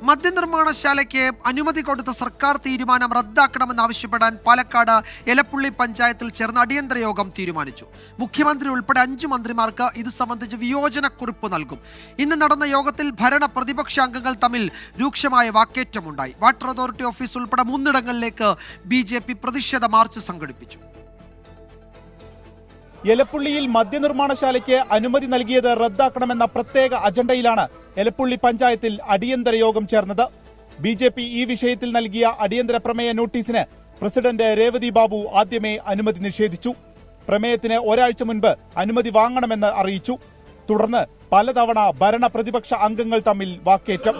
മദ്യനിർമ്മാണശാലയ്ക്ക് അനുമതി കൊടുത്ത സർക്കാർ തീരുമാനം റദ്ദാക്കണമെന്നാവശ്യപ്പെടാൻ പാലക്കാട് എലപ്പുള്ളി പഞ്ചായത്തിൽ ചേർന്ന അടിയന്തര യോഗം തീരുമാനിച്ചു. മുഖ്യമന്ത്രി ഉൾപ്പെടെ 5 മന്ത്രിമാർക്ക് ഇത് സംബന്ധിച്ച് വിയോജനക്കുറിപ്പ് നൽകും. ഇന്ന് നടന്ന യോഗത്തിൽ ഭരണ പ്രതിപക്ഷ അംഗങ്ങൾ തമ്മിൽ രൂക്ഷമായ വാക്കേറ്റമുണ്ടായി. വാട്ടർ അതോറിറ്റി ഓഫീസ് ഉൾപ്പെടെ 3 ഇടങ്ങളിലേക്ക് BJP പ്രതിഷേധ മാർച്ച് സംഘടിപ്പിച്ചു. എലപ്പുള്ളിയിൽ മദ്യനിർമ്മാണശാലയ്ക്ക് അനുമതി നൽകിയത് റദ്ദാക്കണമെന്ന പ്രത്യേക അജണ്ടയിലാണ് എലപ്പുള്ളി പഞ്ചായത്തിൽ അടിയന്തര യോഗം ചേർന്നത്. BJP ഈ വിഷയത്തിൽ നൽകിയ അടിയന്തര പ്രമേയ നോട്ടീസിന് പ്രസിഡന്റ് രേവതി ബാബു ആദ്യമേ അനുമതി നിഷേധിച്ചു. പ്രമേയത്തിന് ഒരാഴ്ച മുൻപ് അനുമതി വാങ്ങണമെന്ന് അറിയിച്ചു. തുടർന്ന് പലതവണ ഭരണ പ്രതിപക്ഷ അംഗങ്ങൾ തമ്മിൽ വാക്കേറ്റം.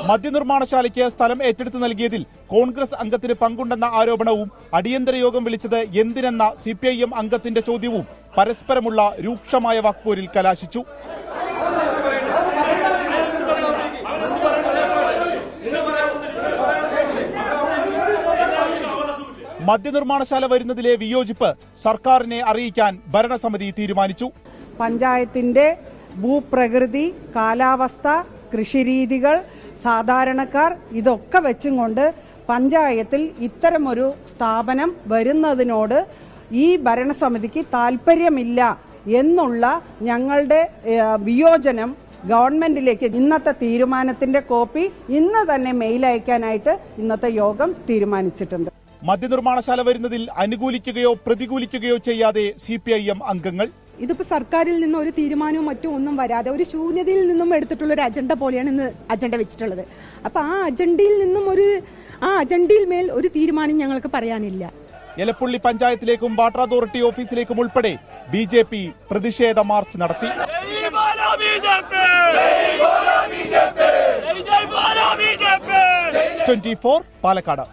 മദ്യനിർമ്മാണശാലയ്ക്ക് സ്ഥലം ഏറ്റെടുത്ത് നൽകിയതിൽ കോൺഗ്രസ് അംഗത്തിന് പങ്കുണ്ടെന്ന ആരോപണവും അടിയന്തര യോഗം വിളിച്ചത് എന്തിനെന്ന CPIM അംഗത്തിന്റെ ചോദ്യവും പരസ്പരമുള്ള രൂക്ഷമായ വാക്പോരിൽ കലാശിച്ചു. മദ്യനിർമ്മാണശാല വരുന്നതിലെ വിയോജിപ്പ് സർക്കാരിനെ അറിയിക്കാൻ ഭരണസമിതി തീരുമാനിച്ചു. പഞ്ചായത്തിന്റെ ഭൂപ്രകൃതി, കാലാവസ്ഥ, കൃഷിരീതികൾ, സാധാരണക്കാർ ഇതൊക്കെ വെച്ചും കൊണ്ട് പഞ്ചായത്തിൽ ഇത്തരമൊരു സ്ഥാപനം വരുന്നതിനോട് ഈ ഭരണസമിതിക്ക് താല്പര്യമില്ല എന്നുള്ള ഞങ്ങളുടെ വിയോജനം ഗവൺമെന്റിലേക്ക് ഇന്നത്തെ തീരുമാനത്തിന്റെ കോപ്പി ഇന്ന് തന്നെ മെയിൽ അയക്കാനായിട്ട് ഇന്നത്തെ യോഗം തീരുമാനിച്ചിട്ടുണ്ട്. മദ്യനിർമ്മാണശാല വരുന്നതിൽ അനുകൂലിക്കുകയോ പ്രതികൂലിക്കുകയോ ചെയ്യാതെ CPIM അംഗങ്ങൾ ഇതിപ്പോ സർക്കാരിൽ നിന്ന് ഒരു തീരുമാനവും മറ്റും ഒന്നും വരാതെ ഒരു ശൂന്യതയിൽ നിന്നും എടുത്തിട്ടുള്ള ഒരു അജണ്ട പോലെയാണ് ഇന്ന് അജണ്ട വെച്ചിട്ടുള്ളത്. അപ്പൊ ആ അജണ്ടയിൽ മേൽ ഒരു തീരുമാനം ഞങ്ങൾക്ക് പറയാനില്ല. എലപ്പുള്ളി പഞ്ചായത്തിലേക്കും വാട്ടർ അതോറിറ്റി ഓഫീസിലേക്കും ഉൾപ്പെടെ BJP പ്രതിഷേധ മാർച്ച് നടത്തി. 24 പാലക്കാട്.